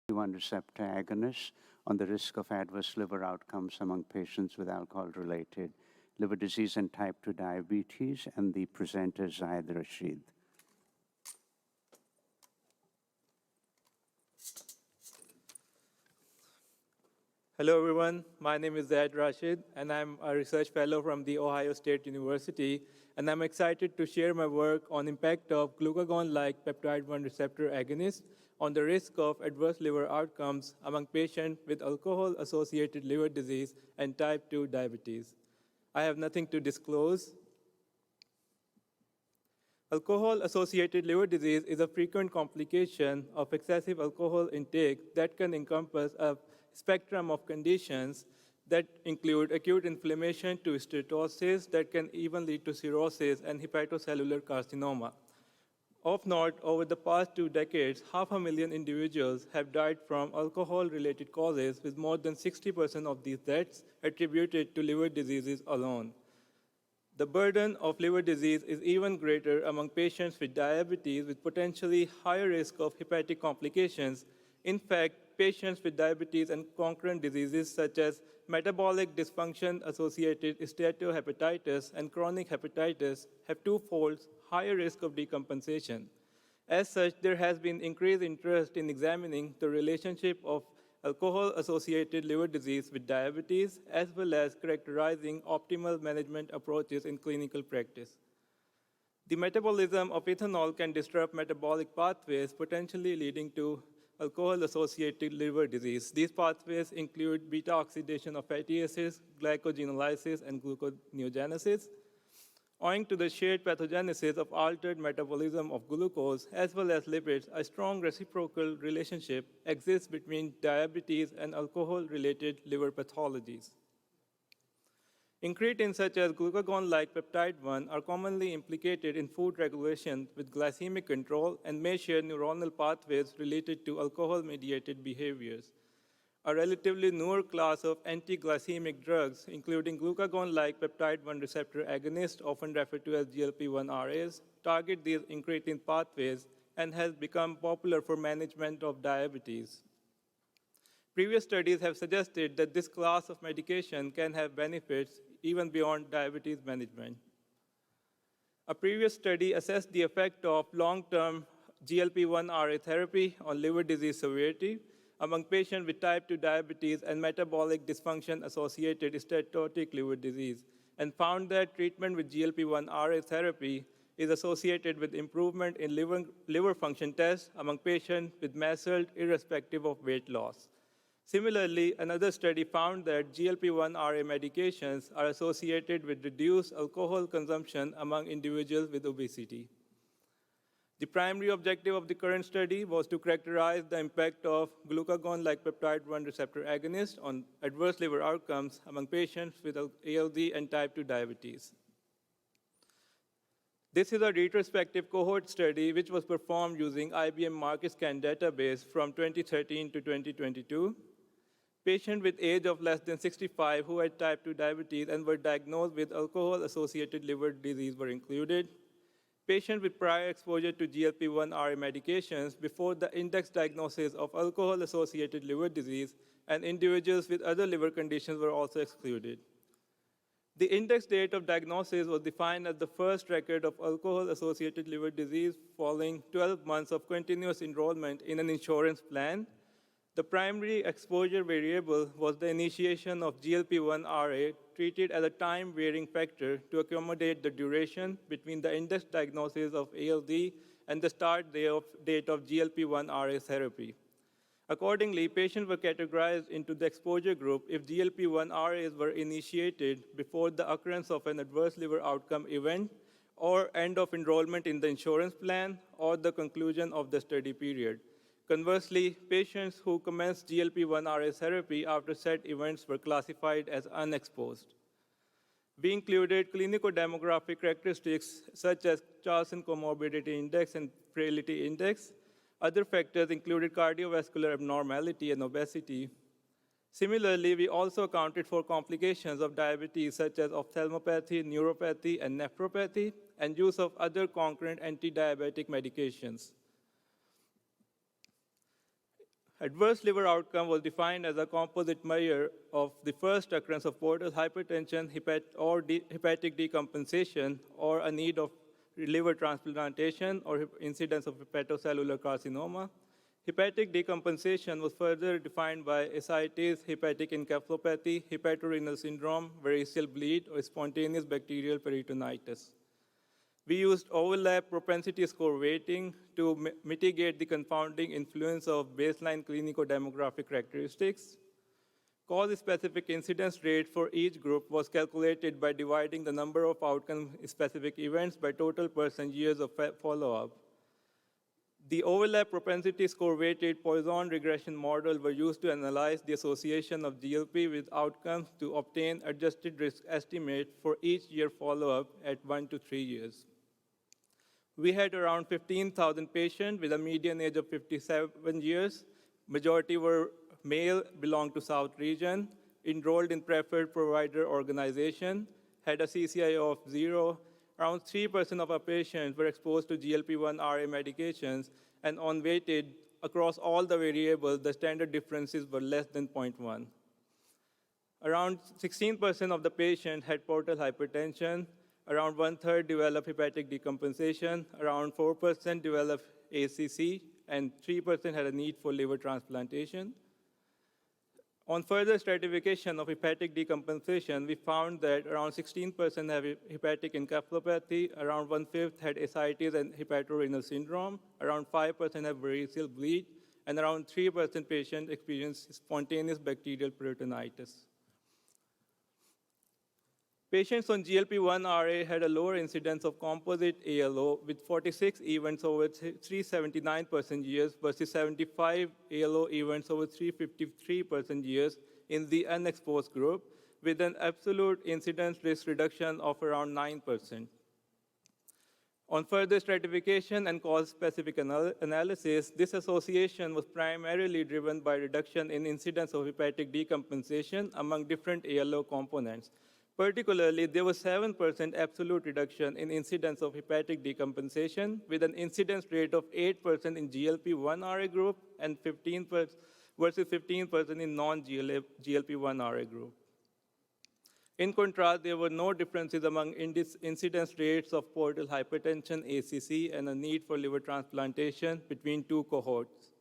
GLP-1 receptor agonists on the risk of adverse liver outcomes among patients with alcohol-related liver disease and type 2 diabetes, and the presenter Zahid Rashid. Hello, everyone. My name is Zahid Rashid, and I'm a research fellow from The Ohio State University, and I'm excited to share my work on impact of glucagon-like peptide-1 receptor agonists on the risk of adverse liver outcomes among patients with alcohol-associated liver disease and type 2 diabetes. I have nothing to disclose. Alcohol-associated liver disease is a frequent complication of excessive alcohol intake that can encompass a spectrum of conditions that include acute inflammation to steatosis that can even lead to cirrhosis and hepatocellular carcinoma. Of note, over the past 2 decades, 500,000 individuals have died from alcohol-related causes, with more than 60% of these deaths attributed to liver diseases alone. The burden of liver disease is even greater among patients with diabetes, with potentially higher risk of hepatic complications. In fact, patients with diabetes and concurrent diseases such as metabolic dysfunction-associated steatohepatitis and chronic hepatitis have twofold higher risk of decompensation. As such, there has been increased interest in examining the relationship of alcohol-associated liver disease with diabetes, as well as characterizing optimal management approaches in clinical practice. The metabolism of ethanol can disrupt metabolic pathways, potentially leading to alcohol-associated liver disease. These pathways include beta oxidation of fatty acids, glycogenolysis, and gluconeogenesis. Owing to the shared pathogenesis of altered metabolism of glucose as well as lipids, a strong reciprocal relationship exists between diabetes and alcohol-related liver pathologies. Incretins such as glucagon-like peptide-1 are commonly implicated in food regulation with glycemic control and may share neuronal pathways related to alcohol-mediated behaviors. A relatively newer class of anti-glycemic drugs, including glucagon-like peptide-1 receptor agonists, often referred to as GLP-1RAs, target these incretin pathways and has become popular for management of diabetes. Previous studies have suggested that this class of medication can have benefits even beyond diabetes management. A previous study assessed the effect of long-term GLP-1RA therapy on liver disease severity among patients with type 2 diabetes and metabolic dysfunction-associated steatotic liver disease, and found that treatment with GLP-1RA therapy is associated with improvement in liver function tests among patients with MASLD irrespective of weight loss. Similarly, another study found that GLP-1RA medications are associated with reduced alcohol consumption among individuals with obesity. The primary objective of the current study was to characterize the impact of glucagon-like peptide-1 receptor agonists on adverse liver outcomes among patients with ALD and type 2 diabetes. This is a retrospective cohort study which was performed using IBM MarketScan database from 2013 to 2022. Patients with age of less than 65 who had type 2 diabetes and were diagnosed with alcohol-associated liver disease were included. Patients with prior exposure to GLP-1RA medications before the index diagnosis of alcohol-associated liver disease and individuals with other liver conditions were also excluded. The index date of diagnosis was defined as the first record of alcohol-associated liver disease following 12 months of continuous enrollment in an insurance plan. The primary exposure variable was the initiation of GLP-1RA, treated as a time-varying factor to accommodate the duration between the index diagnosis of ALD and the start date of GLP-1RA therapy. Accordingly, patients were categorized into the exposure group if GLP-1RAs were initiated before the occurrence of an adverse liver outcome event or end of enrollment in the insurance plan or the conclusion of the study period. Conversely, patients who commenced GLP-1RA therapy after said events were classified as unexposed. We included clinico-demographic characteristics such as Charlson Comorbidity Index and Frailty Index. Other factors included cardiovascular abnormality and obesity. Similarly, we also accounted for complications of diabetes such as ophthalmopathy, neuropathy, and nephropathy, and use of other concurrent anti-diabetic medications. Adverse liver outcome was defined as a composite measure of the first occurrence of portal hypertension hepatic decompensation or a need of liver transplantation or incidence of hepatocellular carcinoma. Hepatic decompensation was further defined by ascites, hepatic encephalopathy, hepatorenal syndrome, variceal bleed, or spontaneous bacterial peritonitis. We used overlap propensity score weighting to mitigate the confounding influence of baseline clinico-demographic characteristics. Cause-specific incidence rate for each group was calculated by dividing the number of outcome-specific events by total person years of follow-up. The overlap propensity score weighted Poisson regression model were used to analyze the association of GLP with outcomes to obtain adjusted risk estimate for each year follow-up at 1 to 3 years. We had around 15,000 patients with a median age of 57 years. Majority were male, belonged to South region, enrolled in preferred provider organization, had a CCI of 0. Around 3% of our patients were exposed to GLP-1RA medications, and on weighted across all the variables, the standard differences were less than 0.1. Around 16% of the patients had portal hypertension. Around 1/3 developed hepatic decompensation, around 4% developed ACC, and 3% had a need for liver transplantation. On further stratification of hepatic decompensation, we found that around 16% have hepatic encephalopathy, around 1/5 had ascites and hepatorenal syndrome, around 5% have variceal bleed, and around 3% patients experienced spontaneous bacterial peritonitis. Patients on GLP-1RA had a lower incidence of composite ALO with 46 events over 379 person years versus 75 ALO events over 353 person years in the unexposed group, with an absolute incidence risk reduction of around 9%. On further stratification and cause-specific analysis, this association was primarily driven by reduction in incidence of hepatic decompensation among different ALO components. Particularly, there was 7% absolute reduction in incidence of hepatic decompensation with an incidence rate of 8% in GLP-1RA group and 15% versus 15% in non-GLP-1RA group. In contrast, there were no differences among incidence rates of portal hypertension, ACC, and a need for liver transplantation between two cohorts.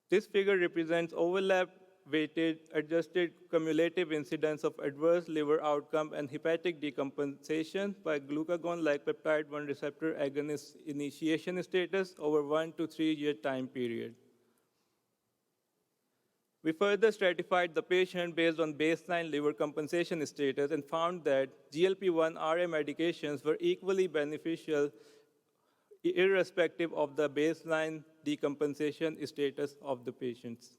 This figure represents overlap weighted adjusted cumulative incidence of adverse liver outcome and hepatic decompensation by glucagon-like peptide-1 receptor agonist initiation status over 1 to 3 year time period. We further stratified the patient based on baseline liver compensation status and found that GLP-1RA medications were equally beneficial irrespective of the baseline decompensation status of the patients.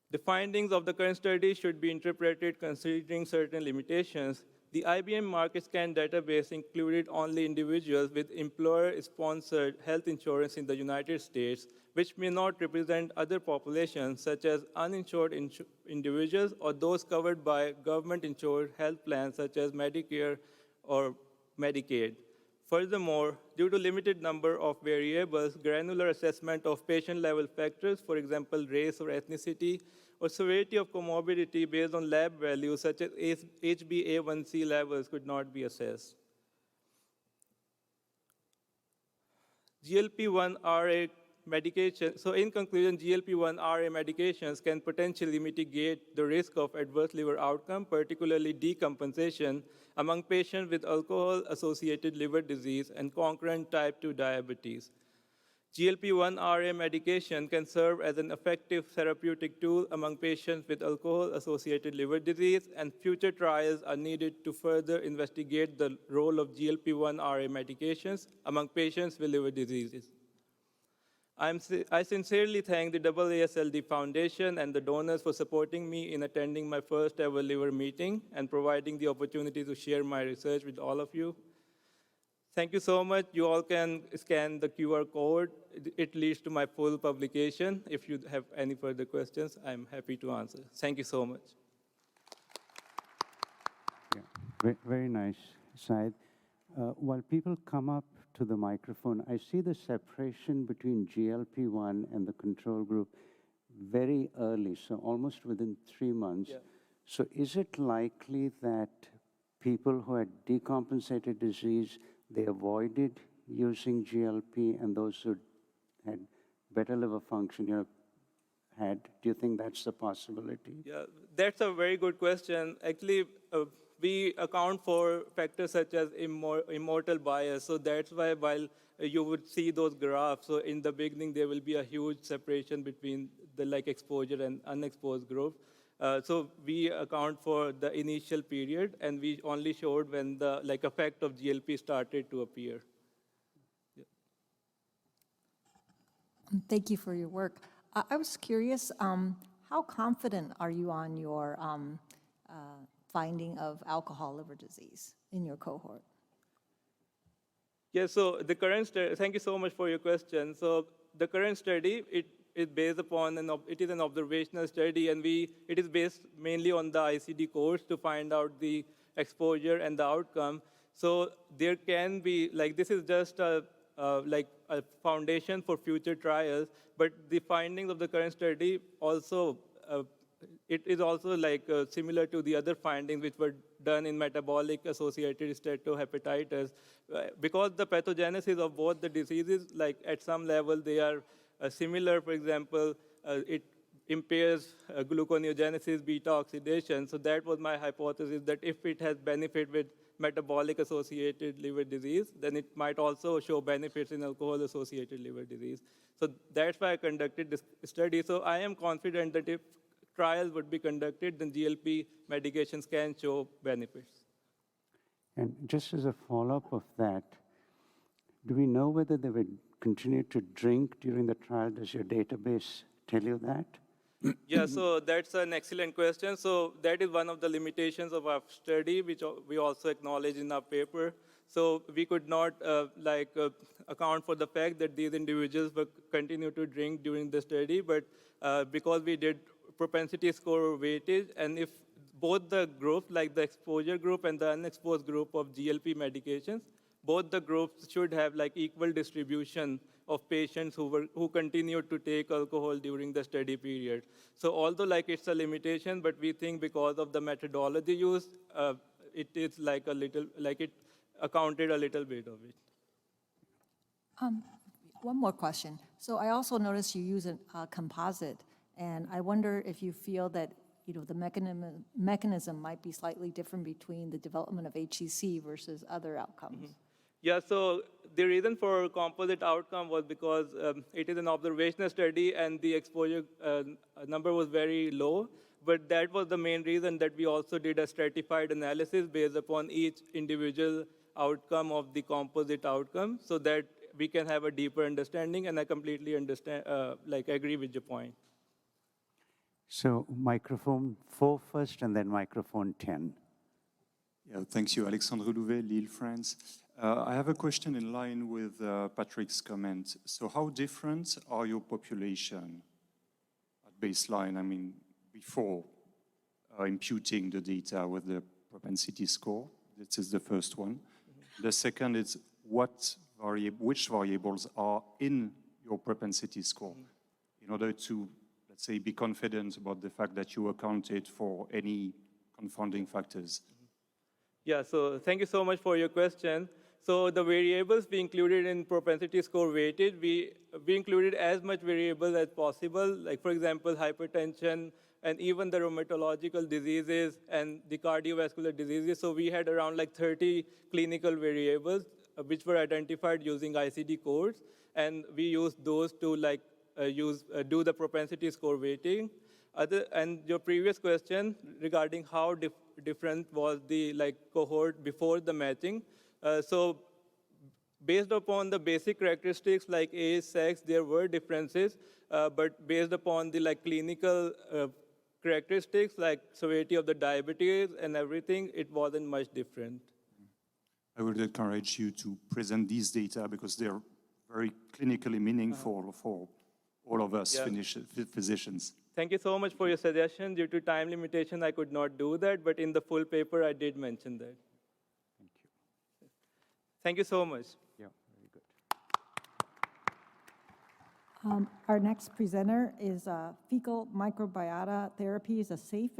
The findings of the current study should be interpreted considering certain limitations. The IBM market scan database included only individuals with employer-sponsored health insurance in the United States, which may not represent other populations such as uninsured individuals or those covered by government-insured health plans such as Medicare or Medicaid. Furthermore, due to limited number of variables, granular assessment of patient-level factors, for example, race or ethnicity, or severity of comorbidity based on lab values such as HbA1c levels could not be assessed. GLP-1RA medication. So in conclusion, GLP-1RA medications can potentially mitigate the risk of adverse liver outcome, particularly decompensation, among patients with alcohol-associated liver disease and concurrent type 2 diabetes. GLP-1RA medication can serve as an effective therapeutic tool among patients with alcohol-associated liver disease, and future trials are needed to further investigate the role of GLP-1RA medications among patients with liver diseases. I sincerely thank the AASLD Foundation and the donors for supporting me in attending my first ever liver meeting and providing the opportunity to share my research with all of you. Thank you so much. You all can scan the QR code. It leads to my full publication. If you have any further questions, I'm happy to answer. Thank you so much. Yeah, very nice, Syed. While people come up to the microphone. I see the separation between GLP-1 and the control group very early, so almost within 3 months. Yeah. So is it likely that people who had decompensated disease, they avoided using GLP, and those who had better liver function, do you think that's a possibility? Yeah, that's a very good question. Actually, we account for factors such as immortal bias. So that's why while you would see those graphs, so in the beginning there will be a huge separation between the exposure and unexposed group. So we account for the initial period, and we only showed when the effect of GLP started to appear. Yeah. Thank you for your work. I was curious, how confident are you on your finding of alcohol liver disease in your cohort? Yeah, so the current study, thank you so much for your question. So the current study, it is based upon, it is an observational study, and it is based mainly on the ICD codes to find out the exposure and the outcome. So there can be, this is just a foundation for future trials, but the findings of the current study also, it is also similar to the other findings which were done in metabolic associated steatohepatitis. Because the pathogenesis of both the diseases, at some level they are similar. For example, it impairs gluconeogenesis, beta oxidation. So that was my hypothesis, that if it has benefit with metabolic associated liver disease, then it might also show benefits in alcohol associated liver disease. So that's why I conducted this study. So I am confident that if trials would be conducted, then GLP medications can show benefits. And just as a follow-up of that, do we know whether they would continue to drink during the trial? Does your database tell you that? Yeah, so that's an excellent question. So that is one of the limitations of our study, which we also acknowledge in our paper. So we could not account for the fact that these individuals will continue to drink during the study, but because we did propensity score weightage, and if both the groups, like the exposure group and the unexposed group of GLP medications, both the groups should have equal distribution of patients who continued to take alcohol during the study period. So although it's a limitation, but we think because of the methodology used, it is it accounted a little bit of it. One more question. So I also noticed you use a composite, and I wonder if you feel that the mechanism might be slightly different between the development of HCC versus other outcomes. Mm-hmm. Yeah, so the reason for composite outcome was because it is an observational study and the exposure number was very low. But that was the main reason that we also did a stratified analysis based upon each individual outcome of the composite outcome, so that we can have a deeper understanding. And I completely understand, agree with your point. So microphone 4 first, and then microphone 10. Yeah, thanks you, Alexandre Louvet, Lille, France. I have a question in line with Patrick's comment. So how different are your population at baseline, before imputing the data with the propensity score? This is the first one. Mm-hmm. The second is which variables are in your propensity score, mm-hmm, in order to, let's say, be confident about the fact that you accounted for any confounding factors? Yeah, so thank you so much for your question. So the variables we included in propensity score weighted, we included as much variables as possible, like for example, hypertension and even the rheumatological diseases and the cardiovascular diseases. So we had around 30 clinical variables which were identified using ICD codes, and we used those to do the propensity score weighting. And your previous question regarding how different was the cohort before the matching. So based upon the basic characteristics like age, sex, there were differences, but based upon the clinical characteristics like severity of the diabetes and everything, it wasn't much different. I would encourage you to present these data because they're very clinically meaningful for all of us, yeah, physicians. Thank you so much for your suggestion. Due to time limitation, I could not do that, but in the full paper, I did mention that. Thank you. Thank you so much. Yeah, very good. Our next presenter is fecal microbiota therapy is a safe and